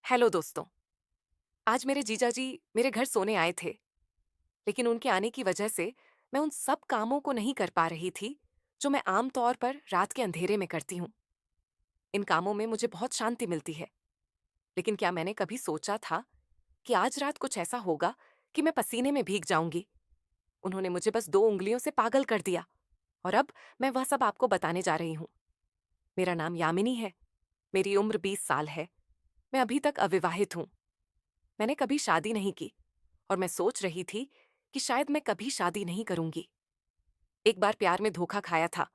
Hello दोस्तों। आज मेरे जीजा जी मेरे घर सोने आए थे, लेकिन उनके आने की वजह से मैं उन सब कामों को नहीं कर पा रही थी जो मैं आम तौर पर रात के अंधेरे में करती हूँ। इन कामों में मुझे बहुत शांति मिलती है, लेकिन क्या मैंने कभी सोचा था कि आज रात कुछ ऐसा होगा कि मैं पसीने में भीग जाऊंगी। उन्होंने मुझे बस 2 उंगलियों से पागल कर दिया, और अब मैं वह सब आपको बताने जा रही हूँ। मेरा नाम यामिनी है। मेरी उम्र 20 साल है। मैं अभी तक अविवाहित हूँ। मैंने कभी शादी नहीं की, और मैं सोच रही थी कि शायद मैं कभी शादी नहीं करूंगी। एक बार प्यार में धोखा खाया था,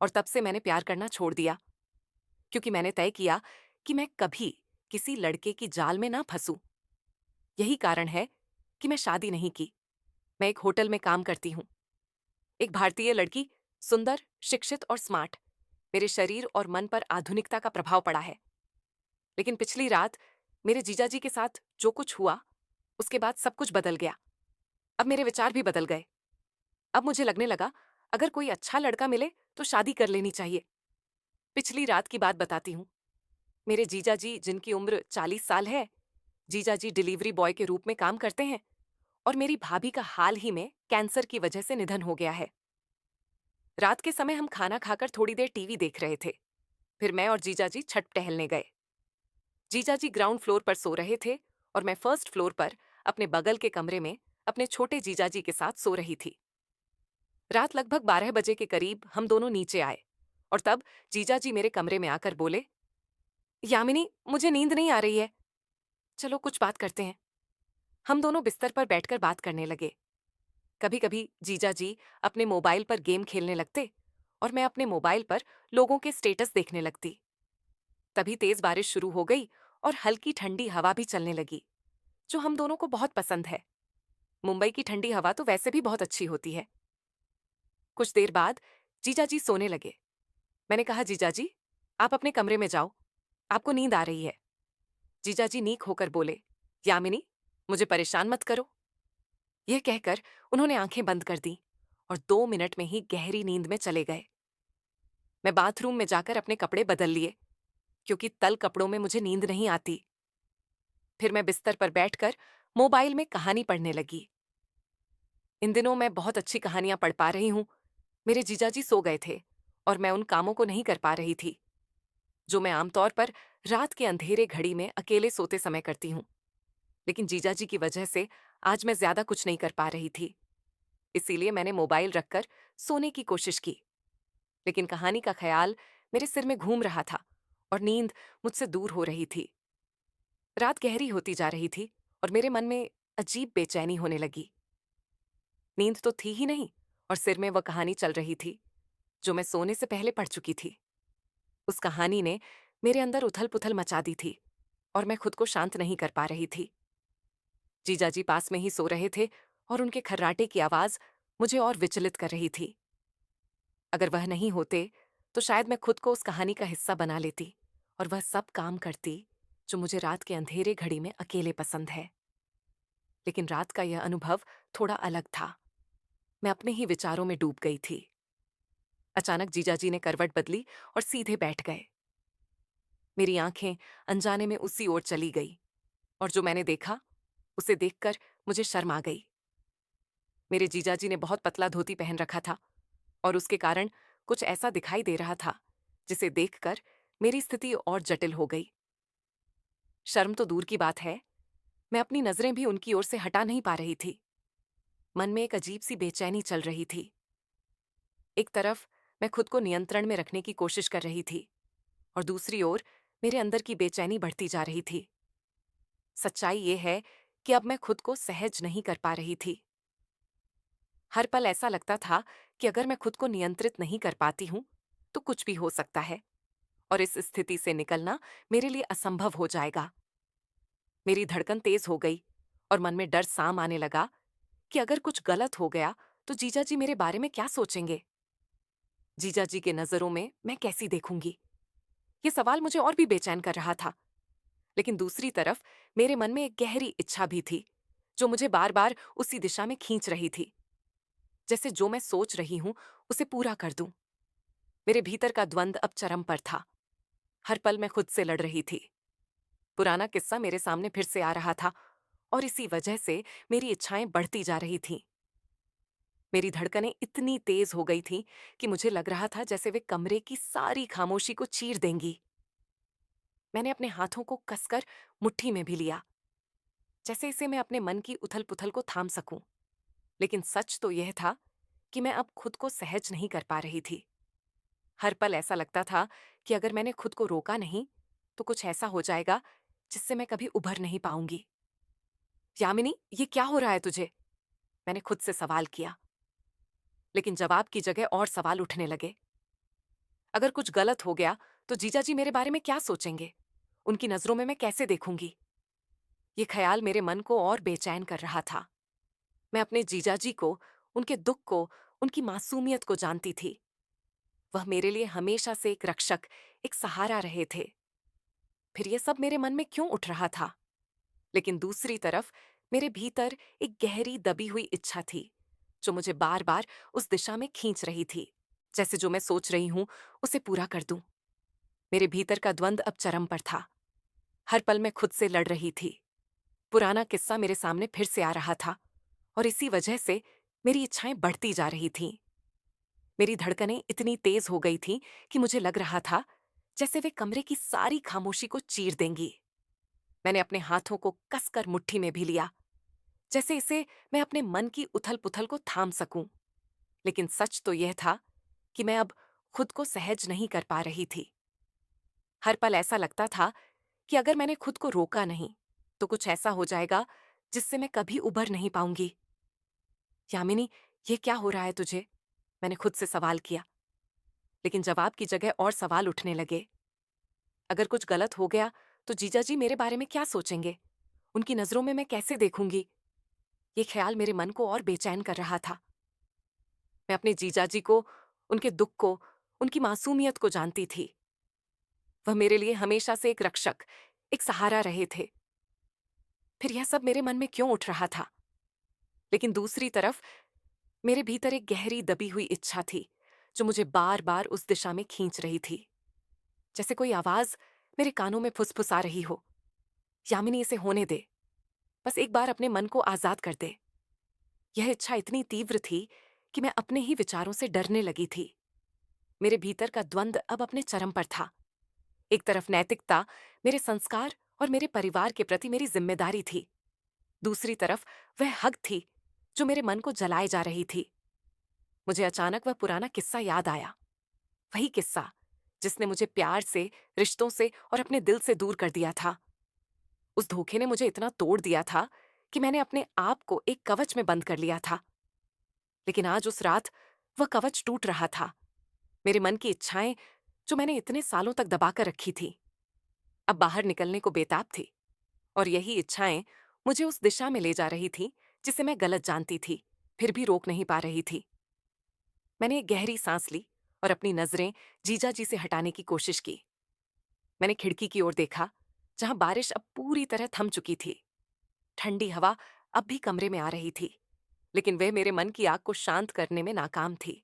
और तब से मैंने प्यार करना छोड़ दिया, क्योंकि मैंने तय किया कि मैं कभी किसी लड़के की जाल में ना फंसूं। यही कारण है कि मैं शादी नहीं की। मैं एक होटल में काम करती हूँ। एक भारतीय लड़की, सुंदर, शिक्षित और स्मार्ट। मेरे शरीर और मन पर आधुनिकता का प्रभाव पड़ा है। लेकिन पिछली रात मेरे जीजाजी के साथ जो कुछ हुआ, उसके बाद सब कुछ बदल गया। अब मेरे विचार भी बदल गए। अब मुझे लगने लगा, अगर कोई अच्छा लड़का मिले तो शादी कर लेनी चाहिए। पिछली रात की बात बताती हूँ। मेरे जीजा जी, जिनकी उम्र 40 साल है, जीजा जी डिलीवरी बॉय के रूप में काम करते हैं, और मेरी भाभी का हाल ही में कैंसर की वजह से निधन हो गया है। रात के समय हम खाना खाकर थोड़ी देर टीवी देख रहे थे। फिर मैं और जीजा जी छत टहलने गए। जीजा जी ग्राउंड फ्लोर पर सो रहे थे, और मैं फर्स्ट फ्लोर पर अपने बगल के कमरे में अपने छोटे जीजा जी के साथ सो रही थी। रात लगभग 12 बजे के करीब हम दोनों नीचे आए, और तब जीजा जी मेरे कमरे में आकर बोले, यामिनी, मुझे नींद नहीं आ रही है, चलो कुछ बात करते हैं। हम दोनों बिस्तर पर बैठकर बात करने लगे। कभी कभी जीजा जी अपने मोबाइल पर गेम खेलने लगते, और मैं अपने मोबाइल पर लोगों के स्टेटस देखने लगती। तभी तेज बारिश शुरू हो गई, और हल्की ठंडी हवा भी चलने लगी, जो हम दोनों को बहुत पसंद है। मुंबई की ठंडी हवा तो वैसे भी बहुत अच्छी होती है। कुछ देर बाद जीजा जी सोने लगे। मैंने कहा, जीजा जी, आप अपने कमरे में जाओ, आपको नींद आ रही है। जीजा जी नीक होकर बोले, यामिनी, मुझे परेशान मत करो। यह कहकर उन्होंने आंखें बंद कर दी, और 2 मिनट में ही गहरी नींद में चले गए। मैं बाथरूम में जाकर अपने कपड़े बदल लिए, क्योंकि तल कपड़ों में मुझे नींद नहीं आती। फिर मैं बिस्तर पर बैठकर मोबाइल में कहानी पढ़ने लगी। इन दिनों मैं बहुत अच्छी कहानियां पढ़ पा रही हूँ। मेरे जीजाजी सो गए थे, और मैं उन कामों को नहीं कर पा रही थी जो मैं आमतौर पर रात के अंधेरे घड़ी में अकेले सोते समय करती हूँ। लेकिन जीजाजी की वजह से आज मैं ज्यादा कुछ नहीं कर पा रही थी। इसीलिए मैंने मोबाइल रखकर सोने की कोशिश की, लेकिन कहानी का ख्याल मेरे सिर में घूम रहा था, और नींद मुझसे दूर हो रही थी। रात गहरी होती जा रही थी, और मेरे मन में अजीब बेचैनी होने लगी। नींद तो थी ही नहीं, और सिर में वह कहानी चल रही थी जो मैं सोने से पहले पढ़ चुकी थी। उस कहानी ने मेरे अंदर उथल पुथल मचा दी थी, और मैं खुद को शांत नहीं कर पा रही थी। जीजाजी पास में ही सो रहे थे, और उनके खर्राटे की आवाज मुझे और विचलित कर रही थी। अगर वह नहीं होते तो शायद मैं खुद को उस कहानी का हिस्सा बना लेती, और वह सब काम करती जो मुझे रात के अंधेरे घड़ी में अकेले पसंद है। लेकिन रात का यह अनुभव थोड़ा अलग था। मैं अपने ही विचारों में डूब गई थी। अचानक जीजाजी ने करवट बदली और सीधे बैठ गए। मेरी आंखें अनजाने में उसी ओर चली गई, और जो मैंने देखा उसे देखकर मुझे शर्म आ गई। मेरे जीजाजी ने बहुत पतला धोती पहन रखा था, और उसके कारण कुछ ऐसा दिखाई दे रहा था जिसे देखकर मेरी स्थिति और जटिल हो गई। शर्म तो दूर की बात है, मैं अपनी नजरें भी उनकी ओर से हटा नहीं पा रही थी। मन में एक अजीब सी बेचैनी चल रही थी। एक तरफ मैं खुद को नियंत्रण में रखने की कोशिश कर रही थी, और दूसरी ओर मेरे अंदर की बेचैनी बढ़ती जा रही थी। सच्चाई ये है कि अब मैं खुद को सहज नहीं कर पा रही थी। हर पल ऐसा लगता था कि अगर मैं खुद को नियंत्रित नहीं कर पाती हूं तो कुछ भी हो सकता है, और इस स्थिति से निकलना मेरे लिए असंभव हो जाएगा। मेरी धड़कन तेज हो गई, और मन में डर साम आने लगा कि अगर कुछ गलत हो गया तो जीजा जी मेरे बारे में क्या सोचेंगे। जीजा जी के नजरों में मैं कैसी देखूंगी, ये सवाल मुझे और भी बेचैन कर रहा था। लेकिन दूसरी तरफ मेरे मन में एक गहरी इच्छा भी थी जो मुझे बार बार उसी दिशा में खींच रही थी, जैसे जो मैं सोच रही हूं उसे पूरा कर दूं। मेरे भीतर का द्वंद अब चरम पर था। हर पल मैं खुद से लड़ रही थी। पुराना किस्सा मेरे सामने फिर से आ रहा था और इसी वजह से मेरी इच्छाएं बढ़ती जा रही थीं। मेरी धड़कनें इतनी तेज हो गई थीं कि मुझे लग रहा था जैसे वे कमरे की सारी खामोशी को चीर देंगी। मैंने अपने हाथों को कसकर मुट्ठी में भी लिया, जैसे इसे मैं अपने मन की उथल-पुथल को थाम सकूं। लेकिन सच तो यह था कि मैं अब खुद को सहज नहीं कर पा रही थी। हर पल ऐसा लगता था कि अगर मैंने खुद को रोका नहीं, तो कुछ ऐसा हो जाएगा जिससे मैं कभी उभर नहीं पाऊंगी। यामिनी, ये क्या हो रहा है तुझे? मैंने खुद से सवाल किया, लेकिन जवाब की जगह और सवाल उठने लगे। अगर कुछ गलत हो गया, तो जीजाजी मेरे बारे में क्या सोचेंगे? उनकी नजरों में मैं कैसे देखूंगी? ये ख्याल मेरे मन को और बेचैन कर रहा था। मैं अपने जीजाजी को, उनके दुख को, उनकी मासूमियत को जानती थी। वह मेरे लिए हमेशा से एक रक्षक, एक सहारा रहे थे। फिर ये सब मेरे मन में क्यों उठ रहा था? लेकिन दूसरी तरफ मेरे भीतर एक गहरी दबी हुई इच्छा थी, जो मुझे बार बार उस दिशा में खींच रही थी, जैसे जो मैं सोच रही हूं उसे पूरा कर दूं। मेरे भीतर का द्वंद अब चरम पर था। हर पल मैं खुद से लड़ रही थी। पुराना किस्सा मेरे सामने फिर से आ रहा था और इसी वजह से मेरी इच्छाएं बढ़ती जा रही थीं। मेरी धड़कनें इतनी तेज हो गई थीं कि मुझे लग रहा था जैसे वे कमरे की सारी खामोशी को चीर देंगी। मैंने अपने हाथों को कसकर मुट्ठी में भी लिया, जैसे इसे मैं अपने मन की उथल-पुथल को थाम सकूं। लेकिन सच तो यह था कि मैं अब खुद को सहज नहीं कर पा रही थी। हर पल ऐसा लगता था कि अगर मैंने खुद को रोका नहीं, तो कुछ ऐसा हो जाएगा जिससे मैं कभी उभर नहीं पाऊंगी। यामिनी, ये क्या हो रहा है तुझे? मैंने खुद से सवाल किया, लेकिन जवाब की जगह और सवाल उठने लगे। अगर कुछ गलत हो गया, तो जीजाजी मेरे बारे में क्या सोचेंगे? उनकी नजरों में मैं कैसे देखूंगी? ये ख्याल मेरे मन को और बेचैन कर रहा था। मैं अपने जीजाजी को, उनके दुख को, उनकी मासूमियत को जानती थी। वह मेरे लिए हमेशा से एक रक्षक, एक सहारा रहे थे। फिर यह सब मेरे मन में क्यों उठ रहा था? लेकिन दूसरी तरफ मेरे भीतर एक गहरी दबी हुई इच्छा थी, जो मुझे बार बार उस दिशा में खींच रही थी, जैसे कोई आवाज मेरे कानों में फुसफुसा रही हो। यामिनी, इसे होने दे। बस एक बार अपने मन को आजाद कर दे। यह इच्छा इतनी तीव्र थी कि मैं अपने ही विचारों से डरने लगी थी। मेरे भीतर का द्वंद अब अपने चरम पर था। एक तरफ नैतिकता, मेरे संस्कार और मेरे परिवार के प्रति मेरी जिम्मेदारी थी। दूसरी तरफ वह हक थी जो मेरे मन को जलाए जा रही थी। मुझे अचानक वह पुराना किस्सा याद आया। वही किस्सा जिसने मुझे प्यार से, रिश्तों से और अपने दिल से दूर कर दिया था। उस धोखे ने मुझे इतना तोड़ दिया था कि मैंने अपने आप को एक कवच में बंद कर लिया था। लेकिन आज उस रात वह कवच टूट रहा था। मेरे मन की इच्छाएं, जो मैंने इतने सालों तक दबाकर रखी थी, अब बाहर निकलने को बेताब थी। और यही इच्छाएं मुझे उस दिशा में ले जा रही थी जिसे मैं गलत जानती थी, फिर भी रोक नहीं पा रही थी। मैंने एक गहरी सांस ली और अपनी नजरें जीजा जी से हटाने की कोशिश की। मैंने खिड़की की ओर देखा, जहां बारिश अब पूरी तरह थम चुकी थी। ठंडी हवा अब भी कमरे में आ रही थी, लेकिन वह मेरे मन की आग को शांत करने में नाकाम थी।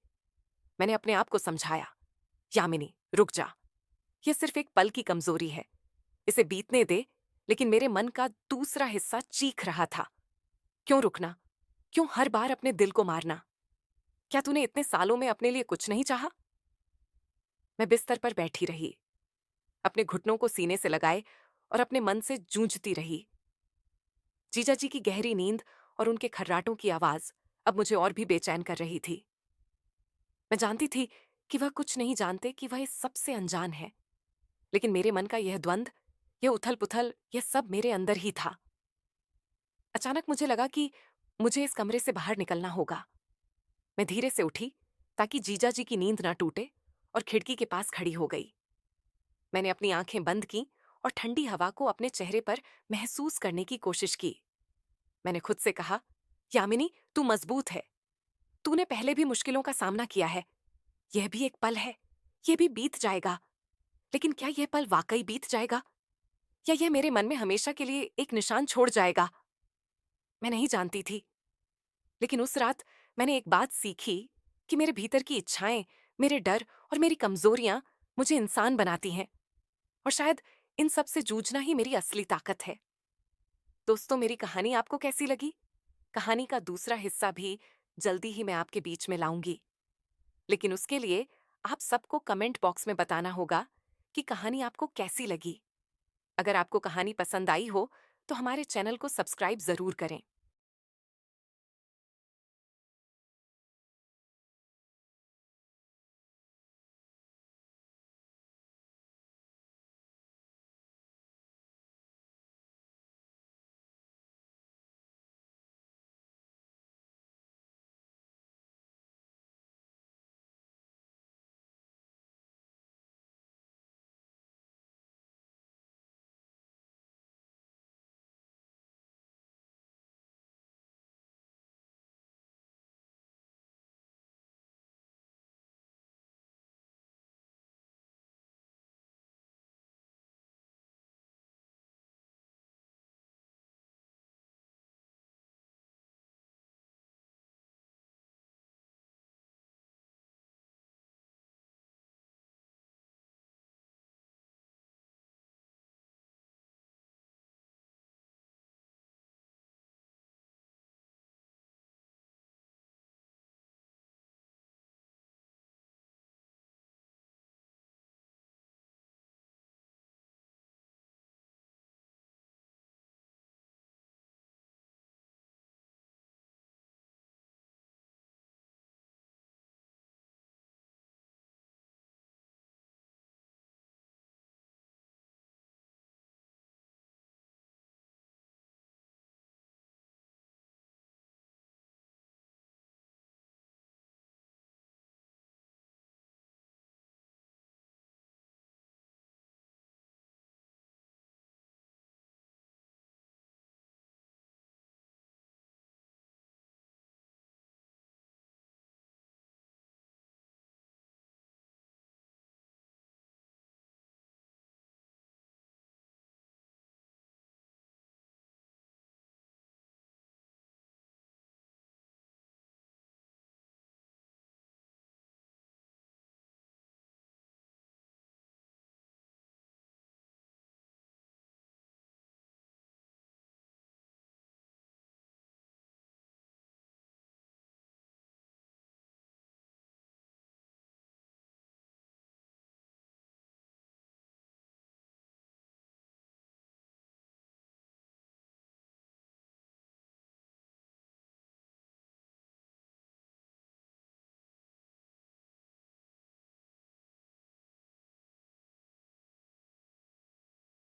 मैंने अपने आप को समझाया, यामिनी, रुक जा। यह सिर्फ एक पल की कमजोरी है, इसे बीतने दे। लेकिन मेरे मन का दूसरा हिस्सा चीख रहा था, क्यों रुकना? क्यों हर बार अपने दिल को मारना? क्या तूने इतने सालों में अपने लिए कुछ नहीं चाहा? मैं बिस्तर पर बैठी रही, अपने घुटनों को सीने से लगाए और अपने मन से जूझती रही। जीजा जी की गहरी नींद और उनके खर्राटों की आवाज अब मुझे और भी बेचैन कर रही थी। मैं जानती थी कि वह कुछ नहीं जानते, कि वह इस सबसे अनजान है। लेकिन मेरे मन का यह द्वंद, यह उथल-पुथल, यह सब मेरे अंदर ही था। अचानक मुझे लगा कि मुझे इस कमरे से बाहर निकलना होगा। मैं धीरे से उठी ताकि जीजा जी की नींद ना टूटे और खिड़की के पास खड़ी हो गई। मैंने अपनी आंखें बंद की और ठंडी हवा को अपने चेहरे पर महसूस करने की कोशिश की। मैंने खुद से कहा, यामिनी, तू मजबूत है। तूने पहले भी मुश्किलों का सामना किया है। यह भी एक पल है, यह भी बीत जाएगा। लेकिन क्या यह पल वाकई बीत जाएगा, या यह मेरे मन में हमेशा के लिए एक निशान छोड़ जाएगा? मैं नहीं जानती थी। लेकिन उस रात मैंने एक बात सीखी कि मेरे भीतर की इच्छाएं, मेरे डर और मेरी कमजोरियां मुझे इंसान बनाती हैं। और शायद इन सब से जूझना ही मेरी असली ताकत है। दोस्तों, मेरी कहानी आपको कैसी लगी? कहानी का दूसरा हिस्सा भी जल्दी ही मैं आपके बीच में लाऊंगी। लेकिन उसके लिए आप सबको कमेंट बॉक्स में बताना होगा कि कहानी आपको कैसी लगी। अगर आपको कहानी पसंद आई हो, तो हमारे चैनल को सब्सक्राइब जरूर करें।